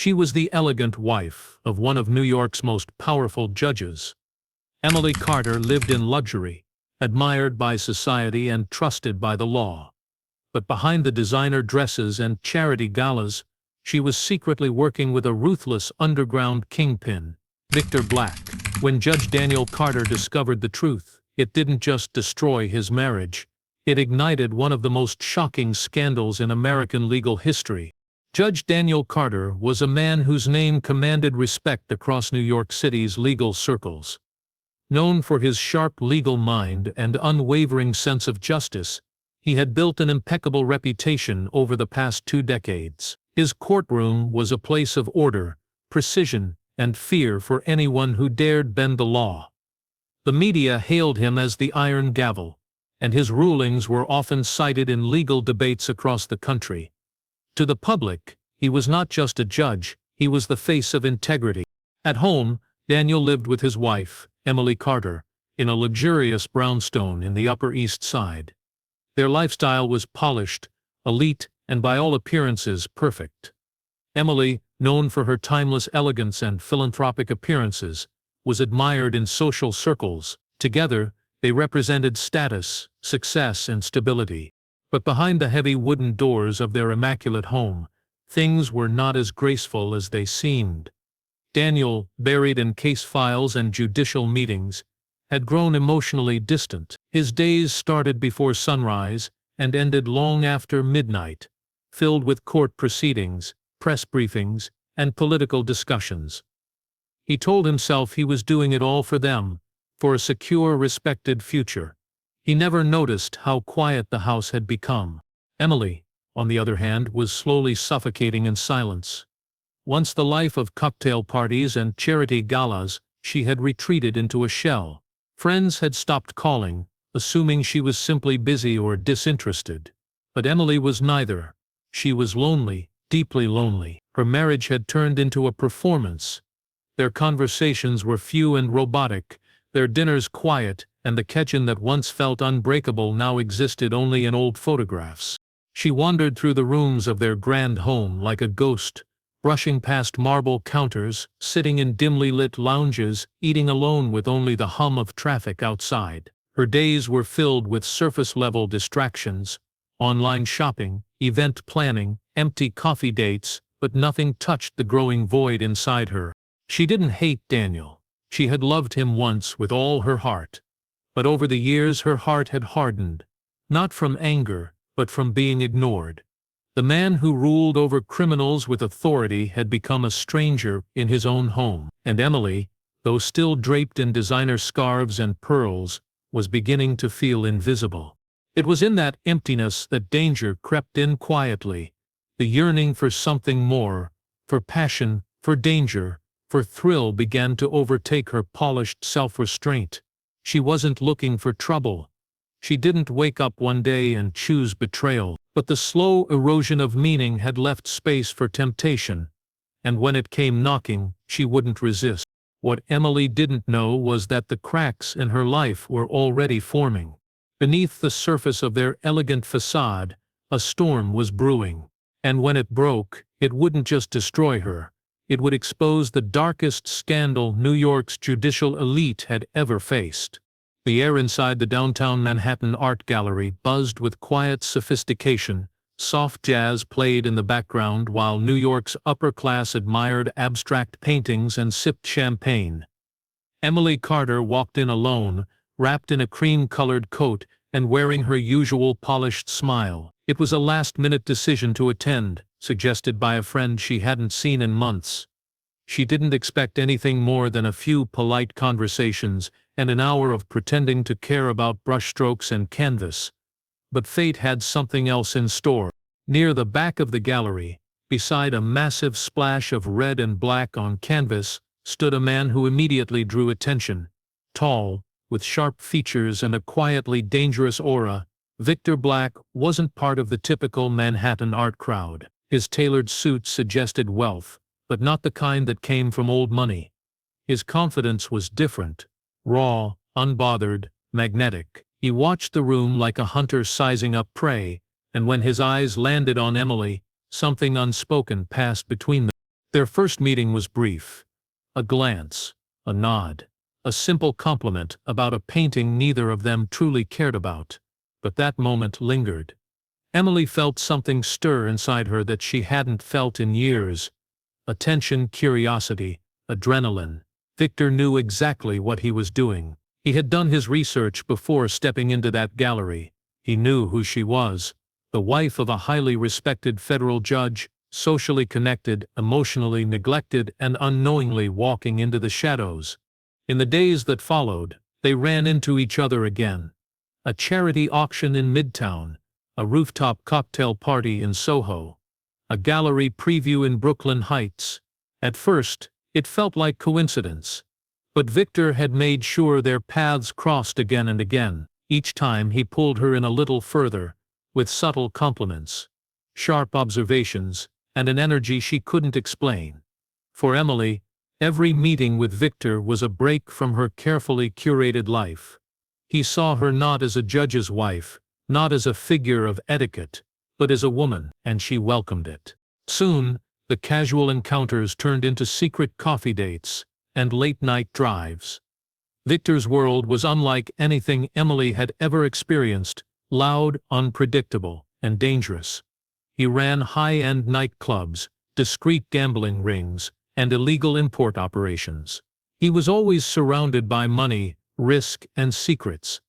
She was the elegant wife of one of New York's most powerful judges. Emily Carter lived in luxury, admired by society and trusted by the law. But behind the designer dresses and charity galas, she was secretly working with a ruthless underground kingpin, Victor Black. When Judge Daniel Carter discovered the truth, it didn't just destroy his marriage, it ignited one of the most shocking scandals in American legal history. Judge Daniel Carter was a man whose name commanded respect across New York City's legal circles. Known for his sharp legal mind and unwavering sense of justice, he had built an impeccable reputation over the past 2 decades. His courtroom was a place of order, precision, and fear for anyone who dared bend the law. The media hailed him as the Iron Gavel, and his rulings were often cited in legal debates across the country. To the public, he was not just a judge, he was the face of integrity. At home, Daniel lived with his wife, Emily Carter, in a luxurious brownstone in the Upper East Side. Their lifestyle was polished, elite, and by all appearances perfect. Emily, known for her timeless elegance and philanthropic appearances, was admired in social circles. Together, they represented status, success, and stability. But behind the heavy wooden doors of their immaculate home, things were not as graceful as they seemed. Daniel, buried in case files and judicial meetings, had grown emotionally distant. His days started before sunrise and ended long after midnight, filled with court proceedings, press briefings, and political discussions. He told himself he was doing it all for them, for a secure, respected future. He never noticed how quiet the house had become. Emily, on the other hand, was slowly suffocating in silence. Once the life of cocktail parties and charity galas, she had retreated into a shell. Friends had stopped calling, assuming she was simply busy or disinterested. But Emily was neither. She was lonely, deeply lonely. Her marriage had turned into a performance. Their conversations were few and robotic, their dinners quiet, and the kitchen that once felt unbreakable now existed only in old photographs. She wandered through the rooms of their grand home like a ghost, brushing past marble counters, sitting in dimly lit lounges, eating alone with only the hum of traffic outside. Her days were filled with surface-level distractions, online shopping, event planning, empty coffee dates, but nothing touched the growing void inside her. She didn't hate Daniel. She had loved him once with all her heart. But over the years her heart had hardened, not from anger, but from being ignored. The man who ruled over criminals with authority had become a stranger in his own home, and Emily, though still draped in designer scarves and pearls, was beginning to feel invisible. It was in that emptiness that danger crept in quietly, the yearning for something more, for passion, for danger, for thrill began to overtake her polished self-restraint. She wasn't looking for trouble. She didn't wake up one day and choose betrayal, but the slow erosion of meaning had left space for temptation, and when it came knocking, she wouldn't resist. What Emily didn't know was that the cracks in her life were already forming. Beneath the surface of their elegant facade, a storm was brewing, and when it broke, it wouldn't just destroy her. It would expose the darkest scandal New York's judicial elite had ever faced. The air inside the downtown Manhattan art gallery buzzed with quiet sophistication. Soft jazz played in the background while New York's upper class admired abstract paintings and sipped champagne. Emily Carter walked in alone, wrapped in a cream-colored coat and wearing her usual polished smile. It was a last-minute decision to attend, suggested by a friend she hadn't seen in months. She didn't expect anything more than a few polite conversations and an hour of pretending to care about brushstrokes and canvas. But fate had something else in store. Near the back of the gallery, beside a massive splash of red and black on canvas, stood a man who immediately drew attention. Tall, with sharp features and a quietly dangerous aura, Victor Black wasn't part of the typical Manhattan art crowd. His tailored suit suggested wealth, but not the kind that came from old money. His confidence was different, raw, unbothered, magnetic. He watched the room like a hunter sizing up prey, and when his eyes landed on Emily, something unspoken passed between them. Their first meeting was brief. A glance, a nod, a simple compliment about a painting neither of them truly cared about. But that moment lingered. Emily felt something stir inside her that she hadn't felt in years. Attention, curiosity, adrenaline. Victor knew exactly what he was doing. He had done his research before stepping into that gallery. He knew who she was. The wife of a highly respected federal judge, socially connected, emotionally neglected, and unknowingly walking into the shadows. In the days that followed, they ran into each other again. A charity auction in Midtown, a rooftop cocktail party in Soho, a gallery preview in Brooklyn Heights. At first, it felt like coincidence. But Victor had made sure their paths crossed again and again. Each time he pulled her in a little further, with subtle compliments, sharp observations, and an energy she couldn't explain. For Emily, every meeting with Victor was a break from her carefully curated life. He saw her not as a judge's wife, not as a figure of etiquette, but as a woman, and she welcomed it. Soon, the casual encounters turned into secret coffee dates and late-night drives. Victor's world was unlike anything Emily had ever experienced, loud, unpredictable, and dangerous. He ran high-end nightclubs, discreet gambling rings, and illegal import operations. He was always surrounded by money, risk, and secrets.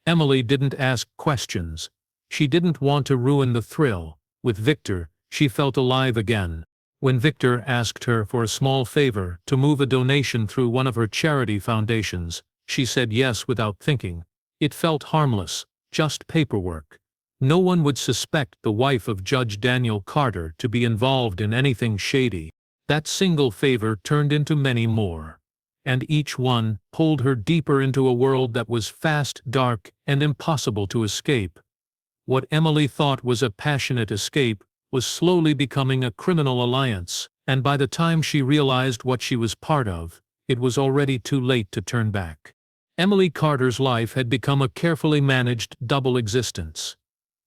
Emily didn't ask questions. She didn't want to ruin the thrill. With Victor, she felt alive again. When Victor asked her for a small favor to move a donation through one of her charity foundations, she said yes without thinking. It felt harmless, just paperwork. No one would suspect the wife of Judge Daniel Carter to be involved in anything shady. That single favor turned into many more. And each one pulled her deeper into a world that was fast, dark, and impossible to escape. What Emily thought was a passionate escape was slowly becoming a criminal alliance, and by the time she realized what she was part of, it was already too late to turn back. Emily Carter's life had become a carefully managed double existence.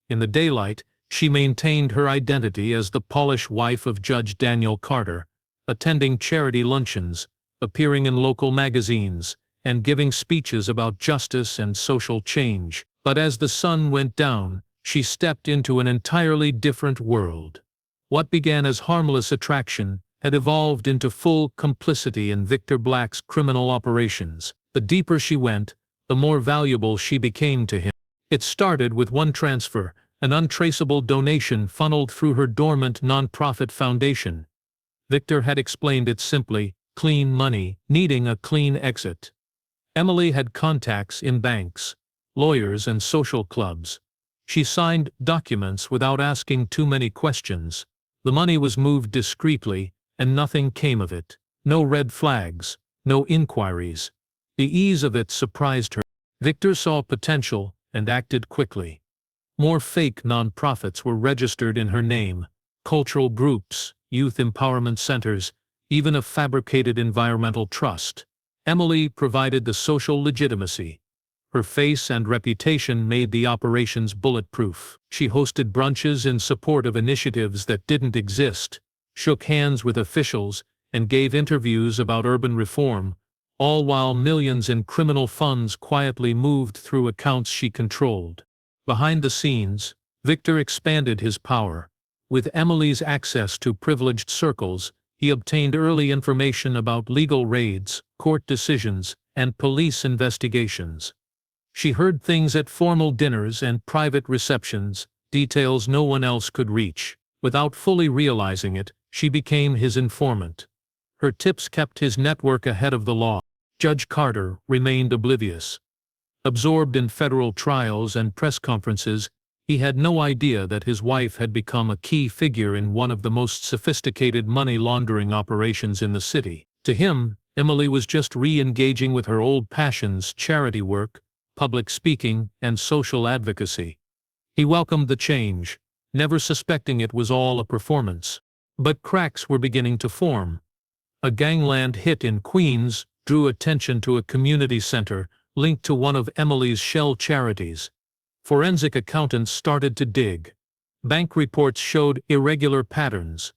In the daylight, she maintained her identity as the polished wife of Judge Daniel Carter, attending charity luncheons, appearing in local magazines, and giving speeches about justice and social change. But as the sun went down, she stepped into an entirely different world. What began as harmless attraction had evolved into full complicity in Victor Black's criminal operations. The deeper she went, the more valuable she became to him. It started with one transfer, an untraceable donation funneled through her dormant nonprofit foundation. Victor had explained it simply: clean money, needing a clean exit. Emily had contacts in banks, lawyers, and social clubs. She signed documents without asking too many questions. The money was moved discreetly, and nothing came of it. No red flags, no inquiries. The ease of it surprised her. Victor saw potential and acted quickly. More fake nonprofits were registered in her name: cultural groups, youth empowerment centers, even a fabricated environmental trust. Emily provided the social legitimacy. Her face and reputation made the operations bulletproof. She hosted brunches in support of initiatives that didn't exist, shook hands with officials, and gave interviews about urban reform, all while millions in criminal funds quietly moved through accounts she controlled. Behind the scenes, Victor expanded his power. With Emily's access to privileged circles, he obtained early information about legal raids, court decisions, and police investigations. She heard things at formal dinners and private receptions, details no one else could reach. Without fully realizing it, she became his informant. Her tips kept his network ahead of the law. Judge Carter remained oblivious. Absorbed in federal trials and press conferences, he had no idea that his wife had become a key figure in one of the most sophisticated money laundering operations in the city. To him, Emily was just re-engaging with her old passions: charity work, public speaking, and social advocacy. He welcomed the change, never suspecting it was all a performance. But cracks were beginning to form. A gangland hit in Queens drew attention to a community center linked to one of Emily's shell charities. Forensic accountants started to dig. Bank reports showed irregular patterns.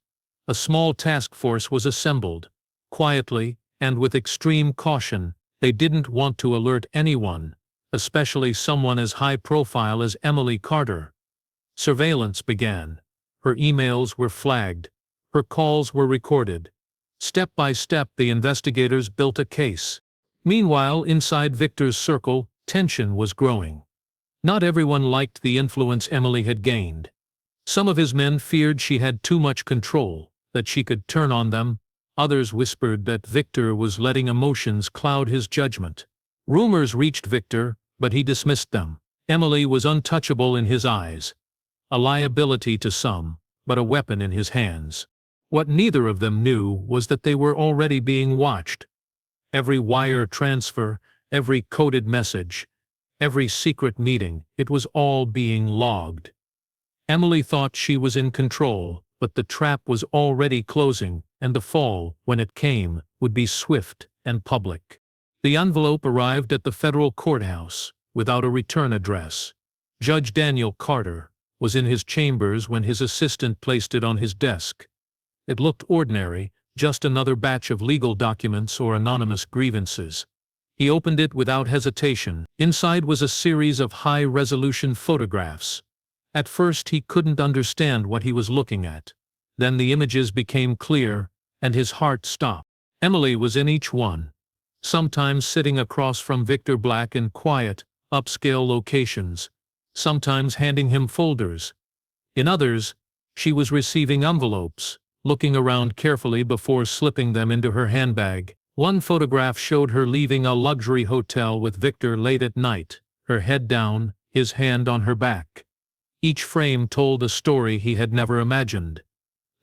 A small task force was assembled. Quietly, and with extreme caution, they didn't want to alert anyone, especially someone as high-profile as Emily Carter. Surveillance began. Her emails were flagged. Her calls were recorded. Step by step, the investigators built a case. Meanwhile, inside Victor's circle, tension was growing. Not everyone liked the influence Emily had gained. Some of his men feared she had too much control, that she could turn on them. Others whispered that Victor was letting emotions cloud his judgment. Rumors reached Victor, but he dismissed them. Emily was untouchable in his eyes. A liability to some, but a weapon in his hands. What neither of them knew was that they were already being watched. Every wire transfer, every coded message, every secret meeting, it was all being logged. Emily thought she was in control, but the trap was already closing, and the fall, when it came, would be swift and public. The envelope arrived at the federal courthouse, without a return address. Judge Daniel Carter was in his chambers when his assistant placed it on his desk. It looked ordinary, just another batch of legal documents or anonymous grievances. He opened it without hesitation. Inside was a series of high-resolution photographs. At first he couldn't understand what he was looking at. Then the images became clear, and his heart stopped. Emily was in each one, sometimes sitting across from Victor Black in quiet, upscale locations, sometimes handing him folders. In others, she was receiving envelopes, looking around carefully before slipping them into her handbag. One photograph showed her leaving a luxury hotel with Victor late at night, her head down, his hand on her back. Each frame told a story he had never imagined.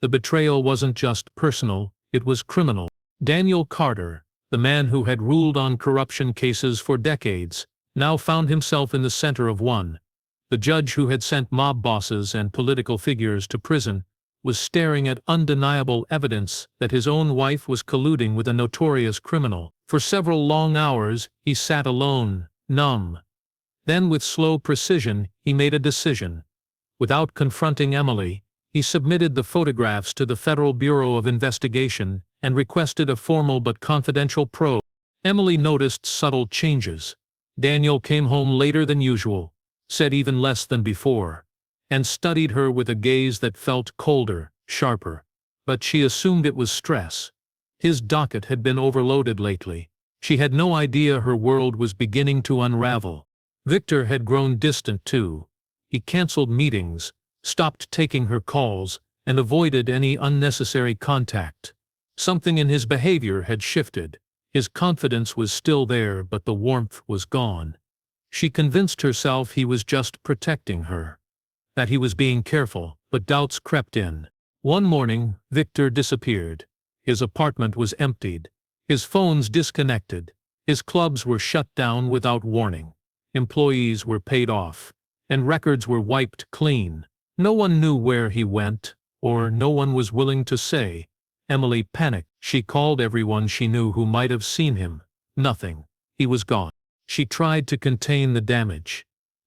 The betrayal wasn't just personal, it was criminal. Daniel Carter, the man who had ruled on corruption cases for decades, now found himself in the center of one. The judge who had sent mob bosses and political figures to prison was staring at undeniable evidence that his own wife was colluding with a notorious criminal. For several long hours, he sat alone, numb. Then, with slow precision, he made a decision. Without confronting Emily, he submitted the photographs to the Federal Bureau of Investigation and requested a formal but confidential probe. Emily noticed subtle changes. Daniel came home later than usual, said even less than before, and studied her with a gaze that felt colder, sharper. But she assumed it was stress. His docket had been overloaded lately. She had no idea her world was beginning to unravel. Victor had grown distant too. He canceled meetings, stopped taking her calls, and avoided any unnecessary contact. Something in his behavior had shifted. His confidence was still there, but the warmth was gone. She convinced herself he was just protecting her, that he was being careful, but doubts crept in. One morning, Victor disappeared. His apartment was emptied. His phones disconnected. His clubs were shut down without warning. Employees were paid off, and records were wiped clean. No one knew where he went, or no one was willing to say. Emily panicked. She called everyone she knew who might have seen him. Nothing. He was gone. She tried to contain the damage.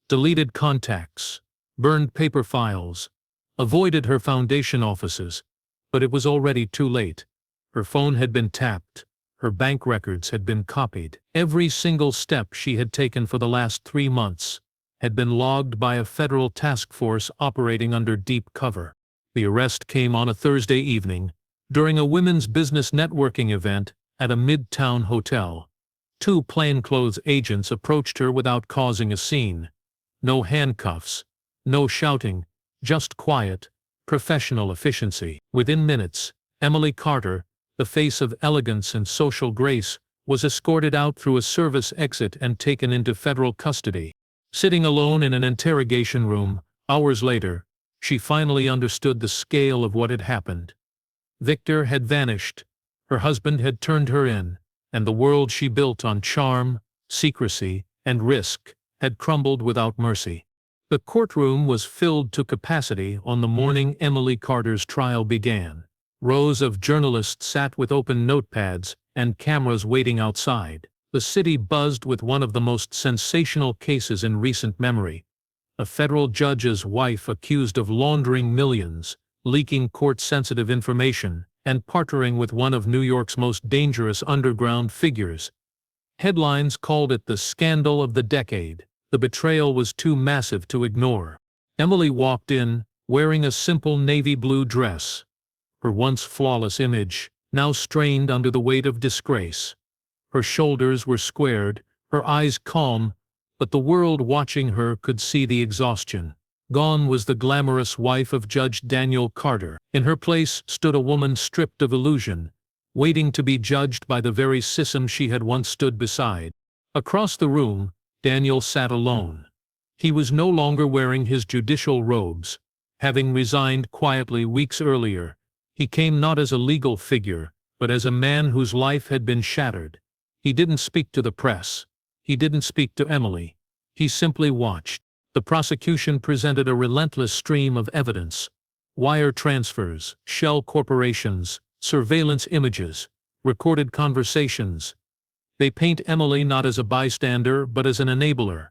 Deleted contacts, burned paper files, avoided her foundation offices, but it was already too late. Her phone had been tapped. Her bank records had been copied. Every single step she had taken for the last 3 months had been logged by a federal task force operating under deep cover. The arrest came on a Thursday evening, during a women's business networking event at a midtown hotel. 2 plainclothes agents approached her without causing a scene. No handcuffs, no shouting, just quiet, professional efficiency. Within minutes, Emily Carter, the face of elegance and social grace, was escorted out through a service exit and taken into federal custody. Sitting alone in an interrogation room, hours later, she finally understood the scale of what had happened. Victor had vanished. Her husband had turned her in, and the world she built on charm, secrecy, and risk had crumbled without mercy. The courtroom was filled to capacity on the morning Emily Carter's trial began. Rows of journalists sat with open notepads and cameras waiting outside. The city buzzed with one of the most sensational cases in recent memory. A federal judge's wife accused of laundering millions, leaking court-sensitive information, and partnering with one of New York's most dangerous underground figures. Headlines called it the scandal of the decade. The betrayal was too massive to ignore. Emily walked in, wearing a simple navy blue dress. Her once flawless image, now strained under the weight of disgrace. Her shoulders were squared, her eyes calm, but the world watching her could see the exhaustion. Gone was the glamorous wife of Judge Daniel Carter. In her place stood a woman stripped of illusion, waiting to be judged by the very system she had once stood beside. Across the room, Daniel sat alone. He was no longer wearing his judicial robes. Having resigned quietly weeks earlier, he came not as a legal figure, but as a man whose life had been shattered. He didn't speak to the press. He didn't speak to Emily. He simply watched. The prosecution presented a relentless stream of evidence. Wire transfers, shell corporations, surveillance images, recorded conversations. They paint Emily not as a bystander but as an enabler,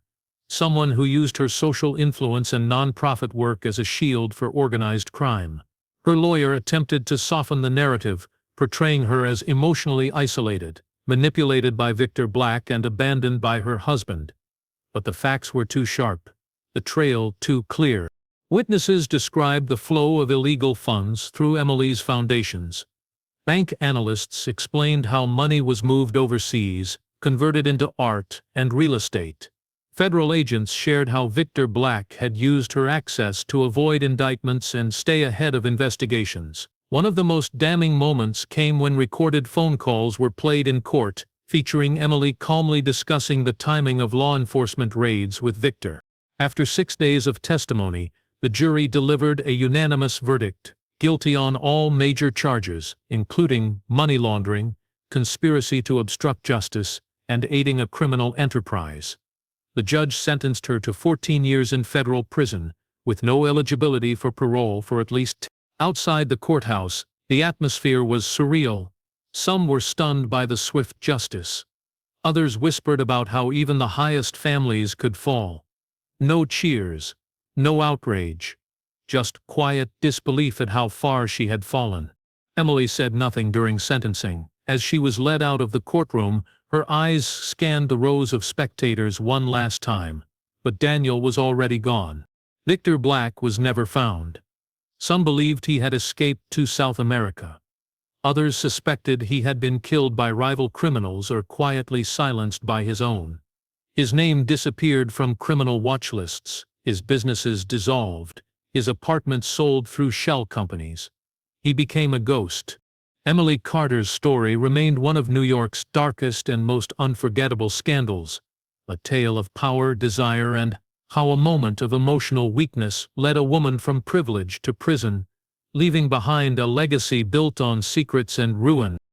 someone who used her social influence and non-profit work as a shield for organized crime. Her lawyer attempted to soften the narrative, portraying her as emotionally isolated, manipulated by Victor Black and abandoned by her husband. But the facts were too sharp, the trail too clear. Witnesses described the flow of illegal funds through Emily's foundations. Bank analysts explained how money was moved overseas, converted into art and real estate. Federal agents shared how Victor Black had used her access to avoid indictments and stay ahead of investigations. One of the most damning moments came when recorded phone calls were played in court, featuring Emily calmly discussing the timing of law enforcement raids with Victor. After 6 days of testimony, the jury delivered a unanimous verdict, guilty on all major charges, including money laundering, conspiracy to obstruct justice, and aiding a criminal enterprise. The judge sentenced her to 14 years in federal prison, with no eligibility for parole for at least 10. Outside the courthouse, the atmosphere was surreal. Some were stunned by the swift justice. Others whispered about how even the highest families could fall. No cheers, no outrage, just quiet disbelief at how far she had fallen. Emily said nothing during sentencing. As she was led out of the courtroom, her eyes scanned the rows of spectators one last time. But Daniel was already gone. Victor Black was never found. Some believed he had escaped to South America. Others suspected he had been killed by rival criminals or quietly silenced by his own. His name disappeared from criminal watch lists, his businesses dissolved, his apartments sold through shell companies. He became a ghost. Emily Carter's story remained one of New York's darkest and most unforgettable scandals, a tale of power, desire, and how a moment of emotional weakness led a woman from privilege to prison, leaving behind a legacy built on secrets and ruin.